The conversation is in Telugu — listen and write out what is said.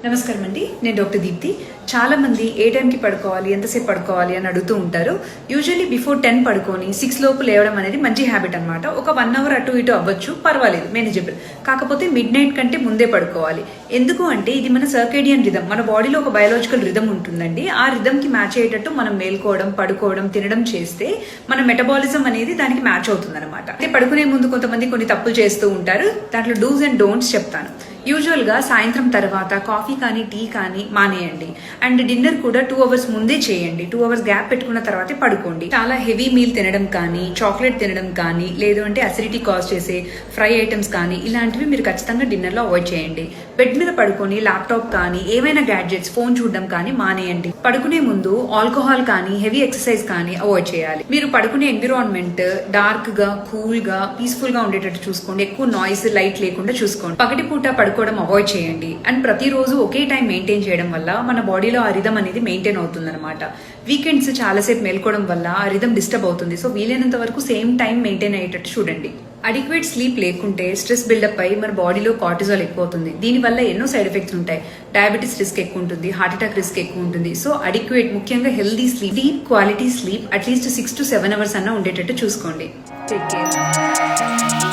నమస్కారం అండి, నేను డాక్టర్ దీప్తి. చాలా మంది ఏ టైంకి పడుకోవాలి, ఎంతసేపు పడుకోవాలి అని అడుగుతూ ఉంటారు. యూజువల్లీ బిఫోర్ 10 పడుకొని 6 లోపు లేవడం అనేది మంచి హ్యాబిట్ అనమాట. ఒక 1 అవర్ అటు ఇటు అవ్వచ్చు, పర్వాలేదు, మేనేజబుల్. కాకపోతే మిడ్ నైట్ కంటే ముందే పడుకోవాలి. ఎందుకు అంటే ఇది మన సర్కేడియన్ రిథమ్, మన బాడీలో ఒక బయాలజికల్ రిథమ్ ఉంటుందండి. ఆ రిథమ్ కి మ్యాచ్ అయ్యేటట్టు మనం మేల్కోవడం, పడుకోవడం, తినడం చేస్తే మన మెటబాలిజం అనేది దానికి మ్యాచ్ అవుతుంది అనమాట. అయితే పడుకునే ముందు కొంతమంది కొన్ని తప్పులు చేస్తూ ఉంటారు. దాంట్లో డూస్ అండ్ డోంట్స్ చెప్తాను. యూజువల్ గా సాయంత్రం తర్వాత కాఫీ కానీ టీ కానీ మానేయండి. అండ్ డిన్నర్ కూడా 2 అవర్స్ ముందే చేయండి. 2 అవర్స్ గ్యాప్ పెట్టుకున్న తర్వాతే పడుకోండి. చాలా హెవీ మీల్ తినడం కానీ, చాక్లెట్ తినడం కానీ, లేదు అంటే అసిడిటీ కాజ్ చేసే ఫ్రై ఐటమ్స్ కానీ, ఇలాంటివి మీరు ఖచ్చితంగా డిన్నర్ లో అవాయిడ్ చేయండి. బెడ్ మీద పడుకొని ల్యాప్టాప్ కానీ, ఏమైనా గ్యాడ్జెట్స్, ఫోన్ చూడడం కానీ మానేయండి. పడుకునే ముందు ఆల్కహాల్ కానీ, హెవీ ఎక్సర్సైజ్ కానీ అవాయిడ్ చేయాలి. మీరు పడుకునే ఎన్విరాన్మెంట్ డార్క్ గా, కూల్ గా, పీస్ఫుల్ గా ఉండేటట్టు చూసుకోండి. ఎక్కువ నాయిస్, లైట్ లేకుండా చూసుకోండి. పగటిపూట పడుకోవడం అవాయిడ్ చేయండి. అండ్ ప్రతిరోజు ఒకే టైం మెయింటైన్ చేయడం వల్ల మన బాడీలో ఆ రిథమ్ అనేది మెయింటైన్ అవుతుంది అనమాట. వీకెండ్స్ చాలాసేపు మేల్కోవడం వల్ల ఆ రిథమ్ డిస్టర్బ్ అవుతుంది. సో వీలైనంత వరకు సేమ్ టైం మెయింటైన్ అయ్యేటట్టు చూడండి. అడిక్వేట్ స్లీప్ లేకుంటే స్ట్రెస్ బిల్డప్ అయ్యి మన బాడీలో కార్టిజాల్ ఎక్కువ అవుతుంది. దీనివల్ల ఎన్నో సైడ్ ఎఫెక్ట్స్ ఉంటాయి. డయాబెటీస్ రిస్క్ ఎక్కువ ఉంటుంది, హార్ట్ అటాక్ రిస్క్ ఎక్కువ ఉంటుంది. సో అడిక్వేట్, ముఖ్యంగా healthy sleep, deep quality sleep at least 6 to 7 hours అన్న ఉండేటట్టు చూసుకోండి. Take care.